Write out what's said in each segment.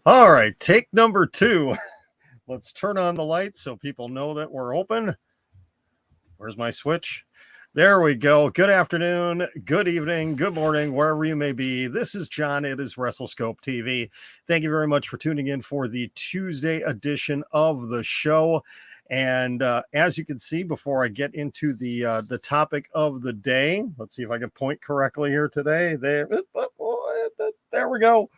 All right, take number 2. Let's turn on the lights so people know that we're open. Where's my switch? There we go. Good afternoon, good evening, good morning, wherever you may be. This is John. It is WrestleScope TV. Thank you very much for tuning in for the Tuesday edition of the show. And as you can see, before I get into the topic of the day, let's see if I can point correctly here today. There we go.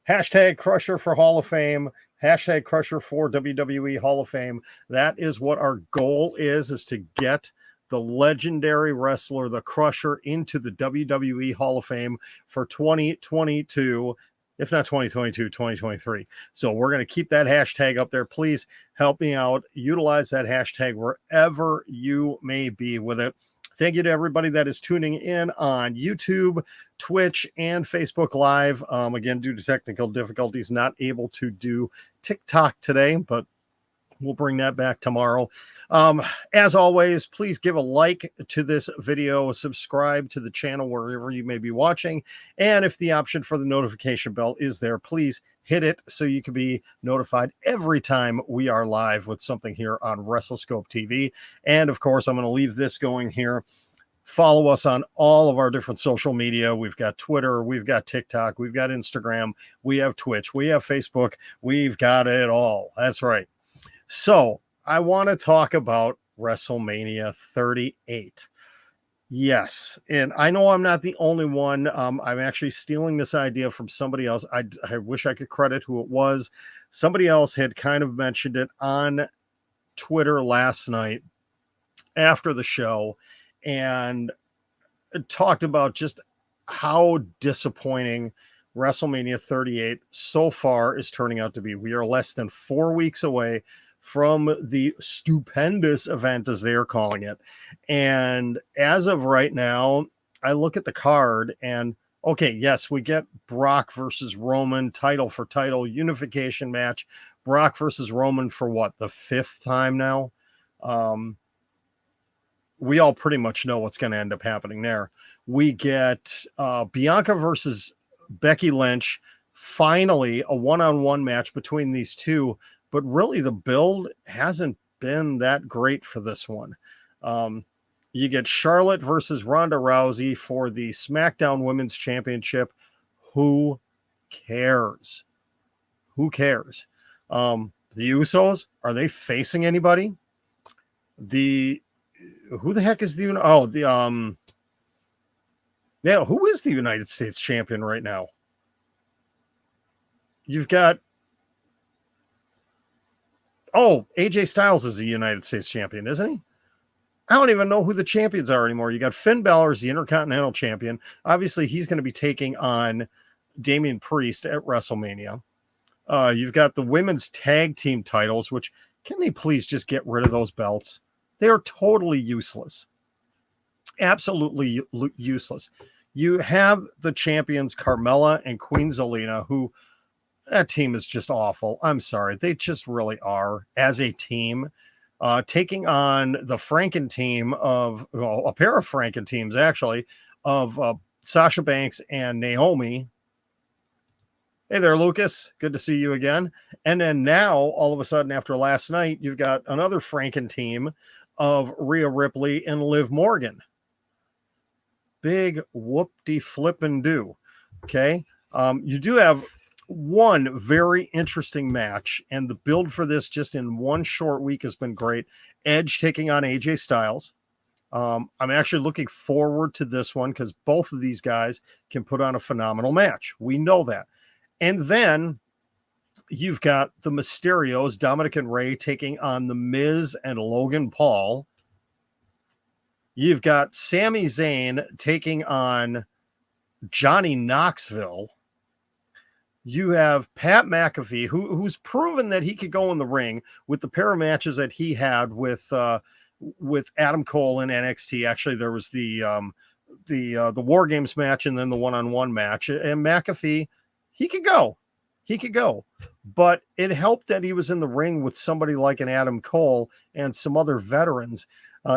Hashtag Crusher for Hall of Fame. Hashtag Crusher for WWE Hall of Fame. That is what our goal is to get the legendary wrestler, the Crusher, into the WWE Hall of Fame for 2022, if not 2022, 2023. So we're going to keep that hashtag up there. Please help me out. Utilize that hashtag wherever you may be with it. Thank you to everybody that is tuning in on YouTube, Twitch, and Facebook Live. Again, due to technical difficulties, not able to do TikTok today, but we'll bring that back tomorrow. As always, please give a like to this video, subscribe to the channel wherever you may be watching, and if the option for the notification bell is there, please hit it so you can be notified every time we are live with something here on WrestleScope TV. And of course, I'm going to leave this going here. Follow us on all of our different social media. We've got Twitter, we've got TikTok, we've got Instagram, we have Twitch, we have Facebook, we've got it all. That's right. So I want to talk about WrestleMania 38. Yes, and I know I'm not the only one. I'm actually stealing this idea from somebody else. I wish I could credit who it was. Somebody else had kind of mentioned it on Twitter last night after the show and talked about just how disappointing WrestleMania 38 so far is turning out to be. We are less than 4 weeks away from the Stupendous event, as they're calling it. And as of right now, I look at the card and, okay, yes, we get Brock versus Roman, title for title, unification match. Brock versus Roman for what, the 5th time now? We all pretty much know what's going to end up happening there. We get Bianca versus Becky Lynch, finally a one-on-one match between these two. But really, the build hasn't been that great for this one. You get Charlotte versus Ronda Rousey for the SmackDown Women's Championship. Who cares? Who cares? The Usos, are they facing anybody? Who the heck is who is the United States champion right now? You've got AJ Styles is the United States champion, isn't he? I don't even know who the champions are anymore. You got Finn Balor as the Intercontinental champion. Obviously, he's going to be taking on Damian Priest at WrestleMania. You've got the women's tag team titles, which, can they please just get rid of those belts? They are totally useless. Absolutely useless. You have the champions, Carmella and Queen Zelina, who... that team is just awful. I'm sorry. They just really are as a team. Taking on the Franken team of, well, a pair of Franken teams, actually, of Sasha Banks and Naomi. Hey there, Lucas. Good to see you again. And then now, all of a sudden, after last night, you've got another Franken team of Rhea Ripley and Liv Morgan. Big whoop-de-flip-and-do. Okay? You do have one very interesting match, and the build for this just in one short week has been great. Edge taking on AJ Styles. I'm actually looking forward to this one because both of these guys can put on a phenomenal match. We know that. And then you've got the Mysterios, Dominic and Rey, taking on The Miz and Logan Paul. You've got Sami Zayn taking on Johnny Knoxville. You have Pat McAfee, who's proven that he could go in the ring with the pair of matches that he had with Adam Cole in NXT. Actually, there was the War Games match and then the one-on-one match. And McAfee, he could go. But it helped that he was in the ring with somebody like an Adam Cole and some other veterans.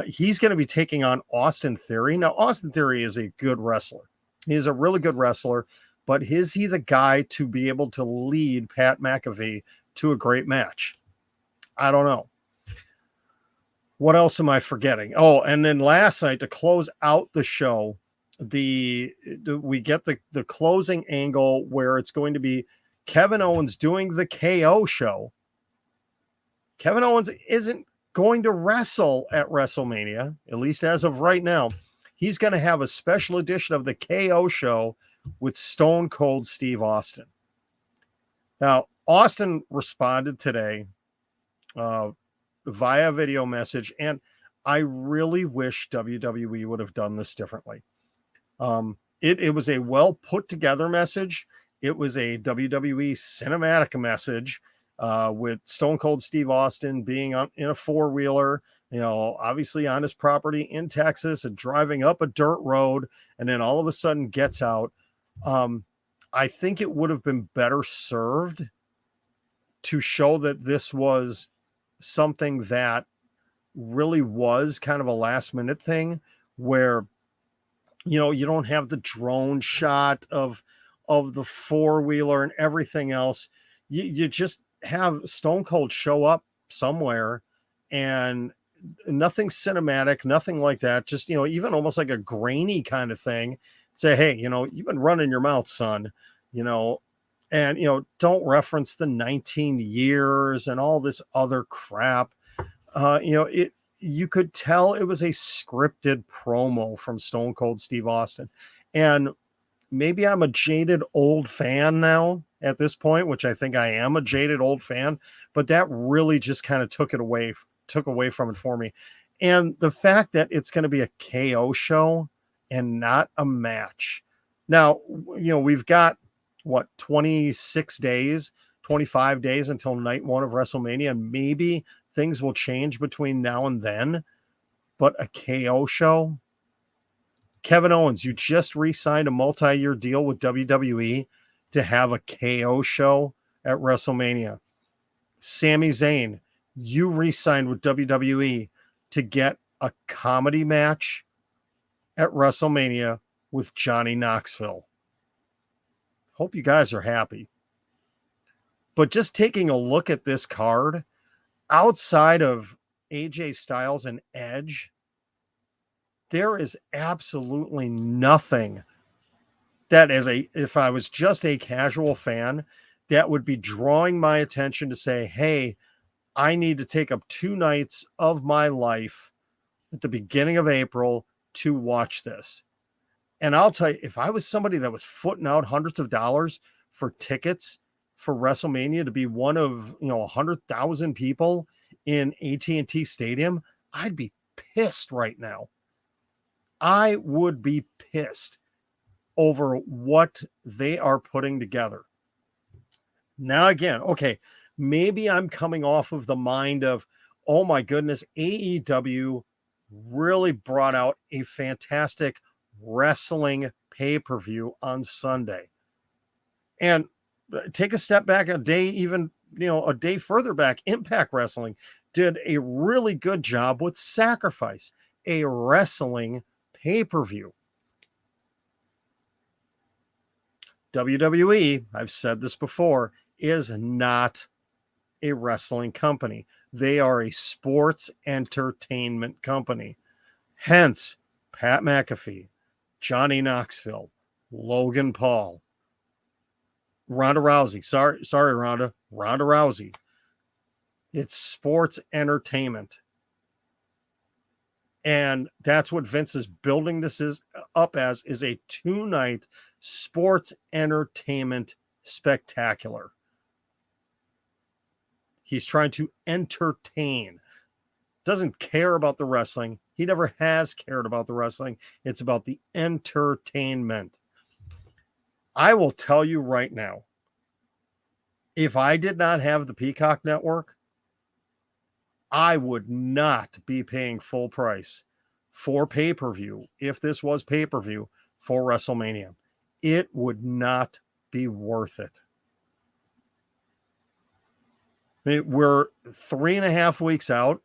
He's going to be taking on Austin Theory. Now, Austin Theory is a good wrestler. He is a really good wrestler. but is he the guy to be able to lead Pat McAfee to a great match? I don't know. What else am I forgetting? Oh, and then last night to close out the show, we get the closing angle where it's going to be Kevin Owens doing the KO show. Kevin Owens isn't going to wrestle at WrestleMania, at least as of right now. He's going to have a special edition of the KO show with Stone Cold Steve Austin. Now, Austin responded today via video message, and I really wish WWE would have done this differently. It was a well put together message. It was a WWE cinematic message with Stone Cold Steve Austin being in a four-wheeler, obviously on his property in Texas and driving up a dirt road, and then all of a sudden gets out. I think it would have been better served to show that this was something that really was kind of a last minute thing where, you don't have the drone shot of the four-wheeler and everything else. You just have Stone Cold show up somewhere and nothing cinematic, nothing like that. Just, even almost like a grainy kind of thing. Say, hey, you've been running your mouth, son, and, don't reference the 19 years and all this other crap. You could tell it was a scripted promo from Stone Cold Steve Austin. And maybe I'm a jaded old fan now at this point, which I think I am a jaded old fan, but that really just kind of took away from it for me. And the fact that it's going to be a KO show and not a match. Now, we've got 26 days, 25 days until night one of WrestleMania, and maybe things will change between now and then, but a KO show? Kevin Owens, you just re-signed a multi-year deal with WWE to have a KO show at WrestleMania. Sami Zayn, you re-signed with WWE to get a comedy match at WrestleMania with Johnny Knoxville. Hope you guys are happy. But just taking a look at this card, outside of AJ Styles and Edge, there is absolutely nothing that if I was just a casual fan, that would be drawing my attention to say, hey, I need to take up 2 nights of my life at the beginning of April to watch this. And I'll tell you, if I was somebody that was footing out hundreds of dollars for tickets for WrestleMania to be one of 100,000 people in AT&T Stadium, I'd be pissed right now. I would be pissed over what they are putting together. Now again, okay, maybe I'm coming off of the mind of, oh my goodness, AEW really brought out a fantastic wrestling pay-per-view on Sunday. And take a step back, a day further back, Impact Wrestling did a really good job with Sacrifice, a wrestling pay-per-view. WWE, I've said this before, is not a wrestling company. They are a sports entertainment company. Hence, Pat McAfee, Johnny Knoxville, Logan Paul, Ronda Rousey. Sorry, Ronda Rousey. It's sports entertainment. And that's what Vince is building this up as, is a 2-night sports entertainment spectacular. He's trying to entertain. Doesn't care about the wrestling. He never has cared about the wrestling. It's about the entertainment. I will tell you right now, if I did not have the Peacock Network, I would not be paying full price for pay-per-view if this was pay-per-view for WrestleMania. It would not be worth it. We're 3.5 weeks out.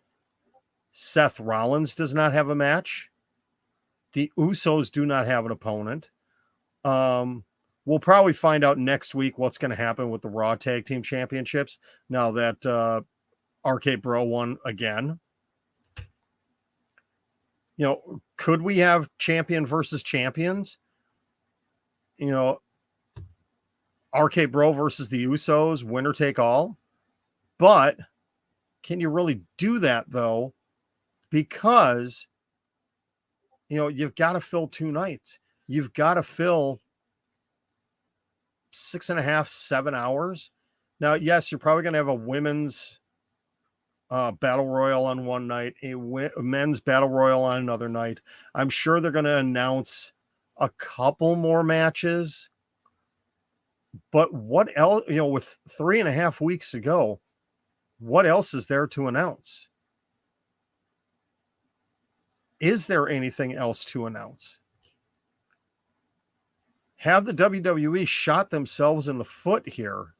Seth Rollins does not have a match. The Usos do not have an opponent. we'll probably find out next week what's going to happen with the Raw Tag Team Championships now that RK Bro won again. You know, could we have champion versus champions? You know, RK Bro versus the Usos, winner take all. But can you really do that, though? Because, you know, you've got to fill 2 nights. You've got to fill 6.5, 7 hours. Now, yes, you're probably going to have a women's battle royal on one night, a men's battle royal on another night. I'm sure they're going to announce a couple more matches. But what else, you know, with 3.5 weeks to go, what else is there to announce? Is there anything else to announce? Have the WWE shot themselves in the foot here?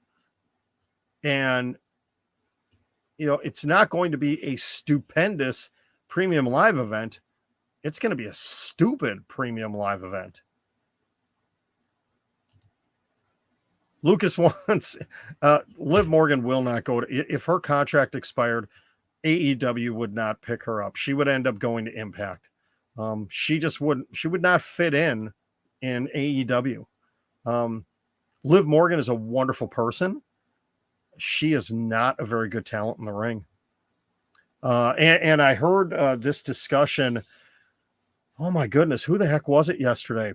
And, you know, it's not going to be a stupendous premium live event. It's going to be a stupid premium live event. Lucas wants, Liv Morgan will not go to, if her contract expired, AEW would not pick her up. She would end up going to Impact. She would not fit in AEW. Liv Morgan is a wonderful person. She is not a very good talent in the ring. And I heard this discussion. Oh my goodness, who the heck was it yesterday?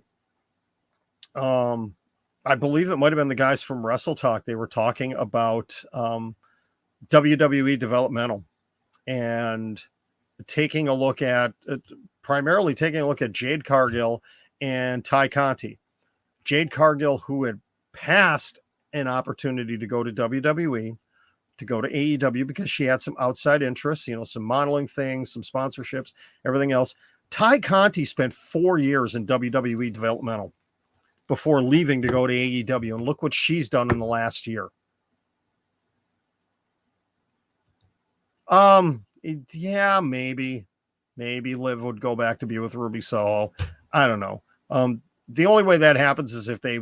I believe it might have been the guys from Wrestle Talk. They were talking about WWE developmental and primarily taking a look at Jade Cargill and Ty Conti. Jade Cargill, who had passed an opportunity to go to WWE, to go to AEW because she had some outside interests, you know, some modeling things, some sponsorships, everything else. Ty Conti spent 4 years in WWE developmental before leaving to go to AEW. And look what she's done in the last year. Yeah, maybe Liv would go back to be with Ruby Soho. I don't know. The only way that happens is if they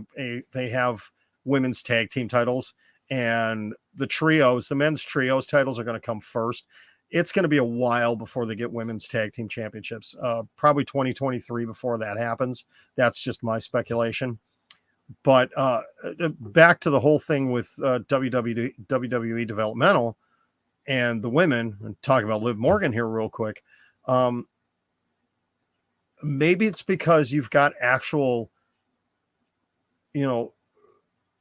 have women's tag team titles, and the men's trios titles are going to come first. It's going to be a while before they get women's tag team championships. Probably 2023 before that happens. That's just my speculation. But back to the whole thing with WWE developmental and the women, and talk about Liv Morgan here real quick. Maybe it's because you've got actual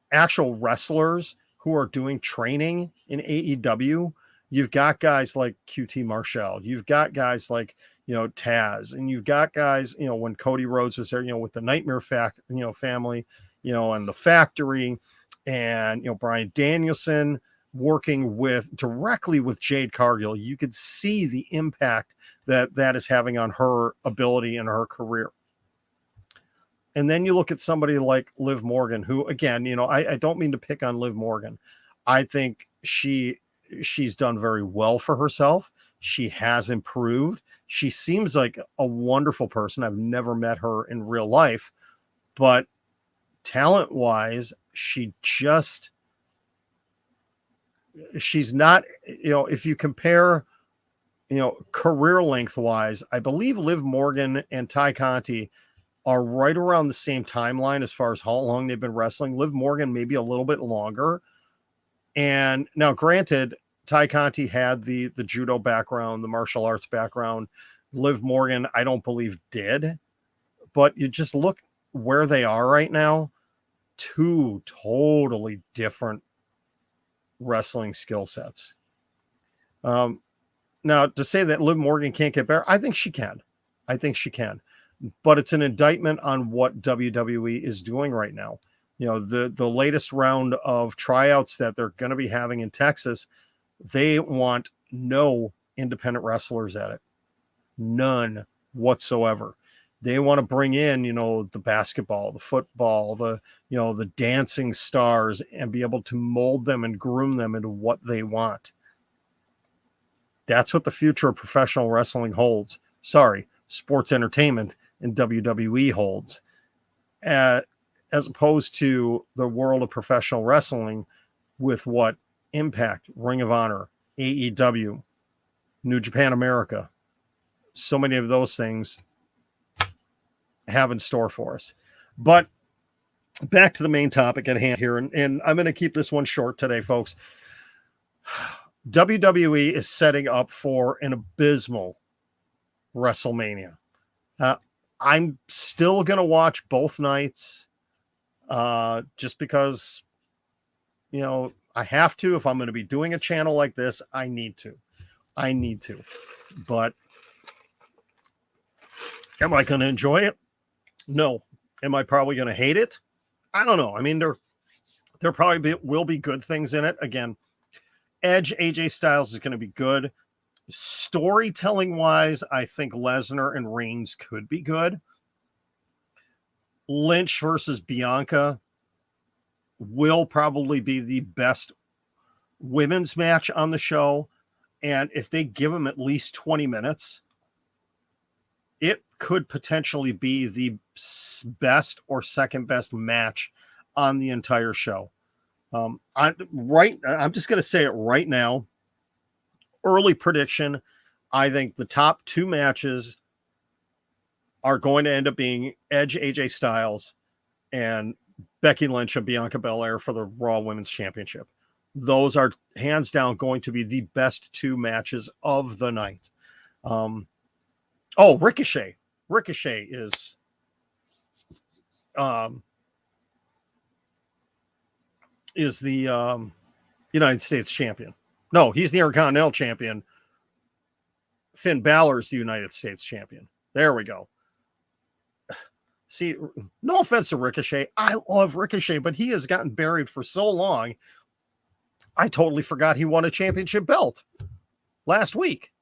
wrestlers who are doing training in AEW. You've got guys like QT Marshall. You've got guys like, Taz, and you've got guys, when Cody Rhodes was there, with the Nightmare family, and the Factory, and, Bryan Danielson working directly with Jade Cargill. You could see the impact that is having on her ability and her career. And then you look at somebody like Liv Morgan, who, again, I don't mean to pick on Liv Morgan. I think she's done very well for herself. She has improved. She seems like a wonderful person. I've never met her in real life, but talent-wise, she's not, if you compare, career length-wise, I believe Liv Morgan and Ty Conti are right around the same timeline as far as how long they've been wrestling. Liv Morgan maybe a little bit longer. And now, granted, Ty Conti had the judo background, the martial arts background. Liv Morgan, I don't believe, did. But you just look where they are right now, 2 totally different wrestling skill sets. Now, to say that Liv Morgan can't get better, I think she can. But it's an indictment on what WWE is doing right now. The latest round of tryouts that they're going to be having in Texas, they want no independent wrestlers at it. None whatsoever. They want to bring in, the basketball, the football, the dancing stars, and be able to mold them and groom them into what they want. That's what the future of professional wrestling holds. Sorry, sports entertainment in WWE holds. as opposed to the world of professional wrestling with what Impact, Ring of Honor, AEW, New Japan America, so many of those things have in store for us. But back to the main topic at hand here, and I'm going to keep this one short today, folks. WWE is setting up for an abysmal WrestleMania. I'm still going to watch both nights just because, you know, I have to. If I'm going to be doing a channel like this, I need to. But am I going to enjoy it? No. Am I probably going to hate it? I don't know. I mean, there probably will be good things in it. Again, Edge, AJ Styles is going to be good. Storytelling wise, I think Lesnar and Reigns could be good. Lynch versus Bianca will probably be the best women's match on the show. And if they give them at least 20 minutes, it could potentially be the best or second best match on the entire show. I'm just going to say it right now. Early prediction. I think the top two matches are going to end up being Edge, AJ Styles, and Becky Lynch and Bianca Belair for the Raw Women's Championship. Those are hands down going to be the best two matches of the night. Ricochet. Ricochet is the United States champion. No, he's the Intercontinental champion. Finn Balor is the United States champion. There we go. See, no offense to Ricochet. I love Ricochet, but he has gotten buried for so long. I totally forgot he won a championship belt last week.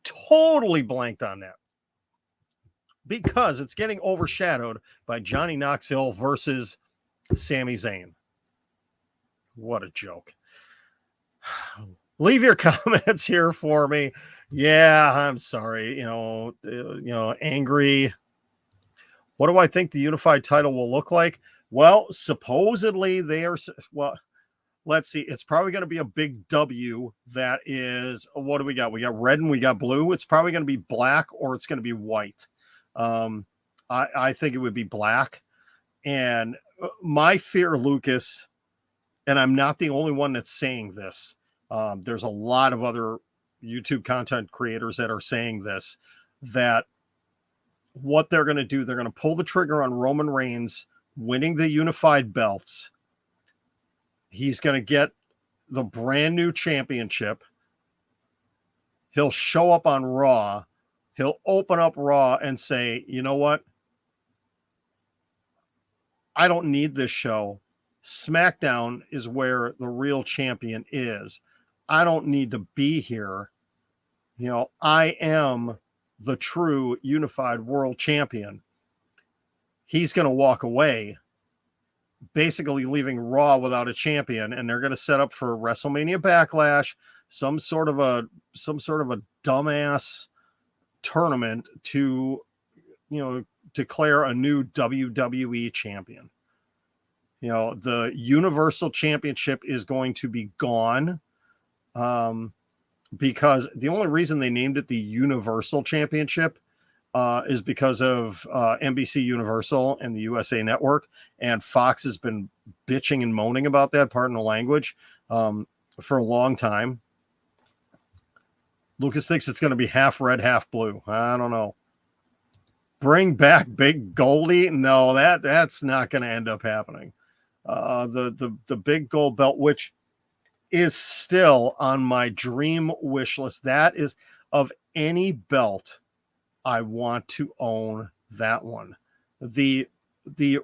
Totally blanked on that. Because it's getting overshadowed by Johnny Knoxville versus Sami Zayn. What a joke. Leave your comments here for me. Yeah, I'm sorry. Angry. What do I think the unified title will look like? Well, supposedly let's see. It's probably going to be a big W that is, what do we got? We got red and we got blue. It's probably going to be black or it's going to be white. I think it would be black. And my fear, Lucas, and I'm not the only one that's saying this. There's a lot of other YouTube content creators that are saying this, that what they're going to do, they're going to pull the trigger on Roman Reigns winning the unified belts. He's going to get the brand new championship. He'll show up on Raw. He'll open up Raw and say, you know what? I don't need this show. SmackDown is where the real champion is. I don't need to be here. I am the true unified world champion. He's going to walk away, basically leaving Raw without a champion, and they're going to set up for WrestleMania Backlash, some sort of a dumbass tournament to, declare a new WWE champion. The Universal Championship is going to be gone. Because the only reason they named it the Universal Championship is because of NBC Universal and the USA Network, and Fox has been bitching and moaning about that, pardon the language, for a long time. Lucas thinks it's going to be half red, half blue. I don't know. Bring back Big Goldie? No, that's not going to end up happening. The big gold belt, which is still on my dream wish list. That is, of any belt, I want to own that one. The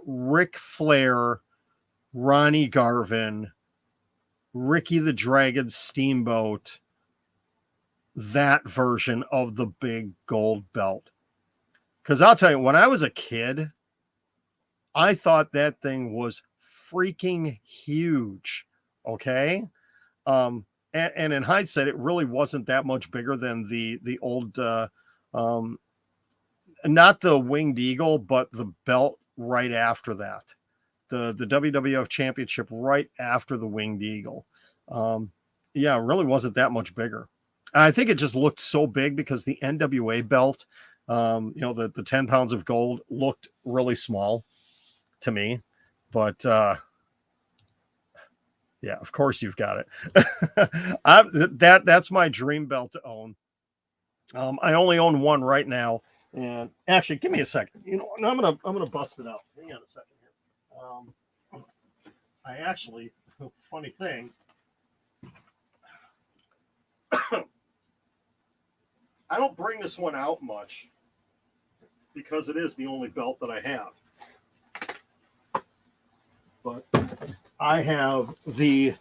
Ric Flair, Ronnie Garvin, Ricky the Dragon Steamboat, that version of the big gold belt. Because I'll tell you, when I was a kid, I thought that thing was freaking huge. Okay? And in hindsight, it really wasn't that much bigger than the old, not the Winged Eagle, but the belt right after that. the WWF Championship right after the Winged Eagle. Yeah, it really wasn't that much bigger. I think it just looked so big because the NWA belt, the 10 pounds of gold looked really small to me. But yeah, of course you've got it. That's my dream belt to own. I only own one right now, and actually, give me a second. I'm gonna bust it out. Hang on a second here. I actually, funny thing. I don't bring this one out much because it is the only belt that I have. But I have this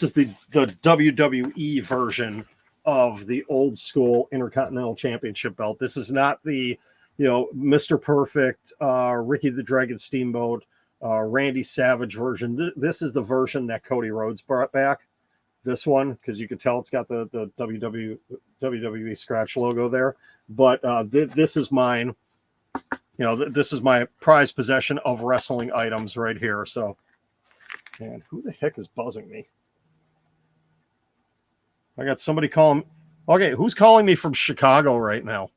is the WWE version of the old school Intercontinental Championship belt. This is not the, Mr. Perfect, Ricky the Dragon Steamboat, Randy Savage version. This is the version that Cody Rhodes brought back. This one, because you can tell it's got the WWE scratch logo there. But this is mine. This is my prized possession of wrestling items right here. So, man, who the heck is buzzing me? I got somebody calling. Okay, who's calling me from Chicago right now?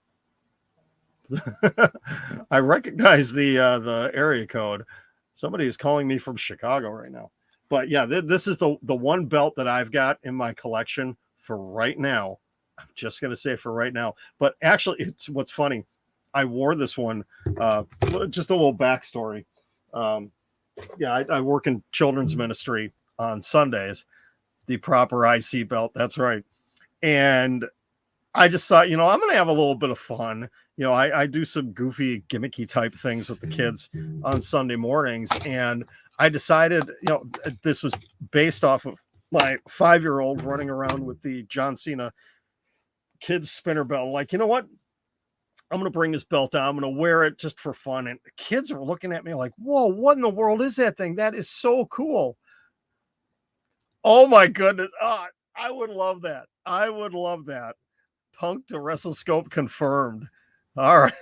I recognize the area code. Somebody is calling me from Chicago right now. But yeah, this is the one belt that I've got in my collection for right now. I'm just gonna say for right now. But actually, it's what's funny. I wore this one. Just a little backstory. I work in children's ministry on Sundays. The proper IC belt. That's right. And I just thought, I'm going to have a little bit of fun. I do some goofy, gimmicky type things with the kids on Sunday mornings. And I decided, this was based off of my 5-year-old running around with the John Cena kids spinner belt. Like, you know what? I'm going to bring this belt out. I'm going to wear it just for fun. And the kids are looking at me like, whoa, what in the world is that thing? That is so cool. Oh my goodness. I would love that. I would love that. Punk to WrestleScope confirmed. All right.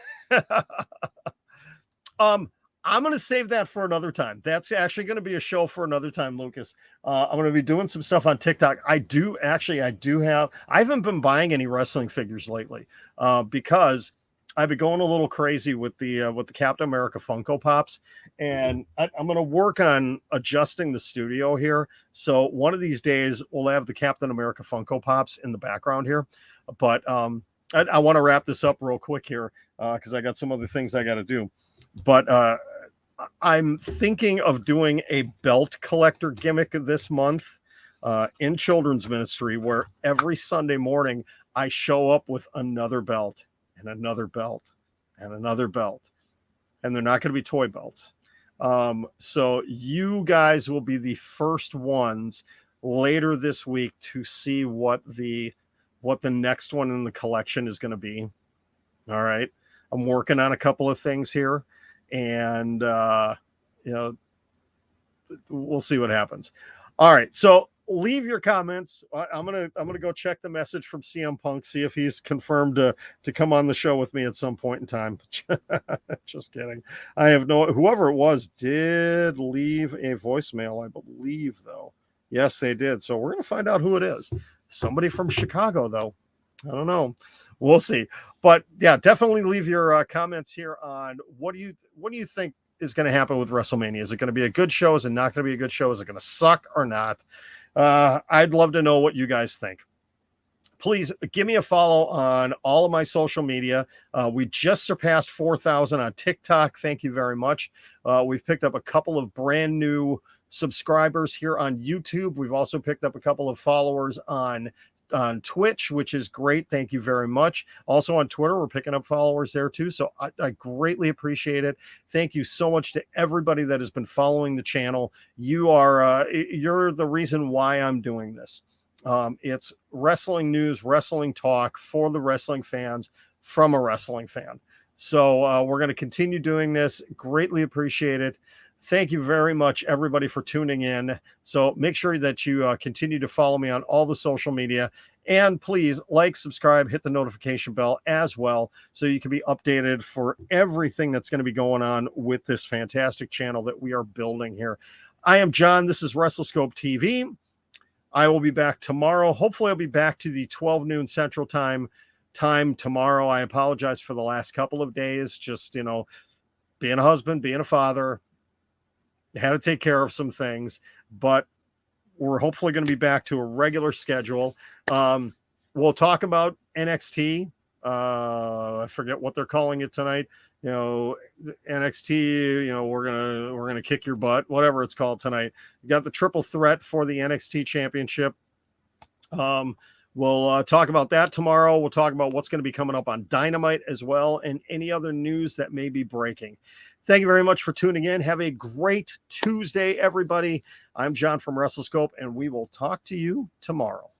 I'm going to save that for another time. That's actually going to be a show for another time, Lucas. I'm going to be doing some stuff on TikTok. I haven't been buying any wrestling figures lately because I've been going a little crazy with the Captain America Funko Pops, and I'm going to work on adjusting the studio here. So one of these days we'll have the Captain America Funko Pops in the background here. But I want to wrap this up real quick here because I got some other things I got to do. But I'm thinking of doing a belt collector gimmick this month in children's ministry, where every Sunday morning I show up with another belt. And another belt, and another belt. And they're not going to be toy belts. So you guys will be the first ones later this week to see what the next one in the collection is going to be. All right. I'm working on a couple of things here, and we'll see what happens. All right. So leave your comments. I'm gonna go check the message from CM Punk, see if he's confirmed to come on the show with me at some point in time. Just kidding. I have whoever it was did leave a voicemail, I believe, though. Yes, they did. So we're gonna find out who it is. Somebody from Chicago, though. I don't know. We'll see. But yeah, definitely leave your comments here on what do you think is going to happen with WrestleMania. Is it going to be a good show? Is it not going to be a good show? Is it going to suck or not? I'd love to know what you guys think. Please give me a follow on all of my social media. We just surpassed 4,000 on TikTok. Thank you very much. We've picked up a couple of brand new subscribers here on YouTube. We've also picked up a couple of followers on Twitch, which is great. Thank you very much. Also on Twitter, we're picking up followers there too. So I greatly appreciate it. Thank you so much to everybody that has been following the channel. You're the reason why I'm doing this. It's wrestling news, wrestling talk for the wrestling fans from a wrestling fan. So we're going to continue doing this. Greatly appreciate it. Thank you very much, everybody, for tuning in. So make sure that you continue to follow me on all the social media. And please like, subscribe, hit the notification bell as well, so you can be updated for everything that's going to be going on with this fantastic channel that we are building here. I am John. This is WrestleScope TV. I will be back tomorrow. Hopefully I'll be back to the 12 noon Central time tomorrow. I apologize for the last couple of days. Just, being a husband, being a father, had to take care of some things, but we're hopefully going to be back to a regular schedule. We'll talk about NXT. I forget what they're calling it tonight. NXT, we're gonna kick your butt, whatever it's called tonight. You got the triple threat for the NXT championship. We'll talk about that tomorrow. We'll talk about what's going to be coming up on Dynamite as well, and any other news that may be breaking. Thank you very much for tuning in. Have a great Tuesday, everybody. I'm John from WrestleScope, and we will talk to you tomorrow.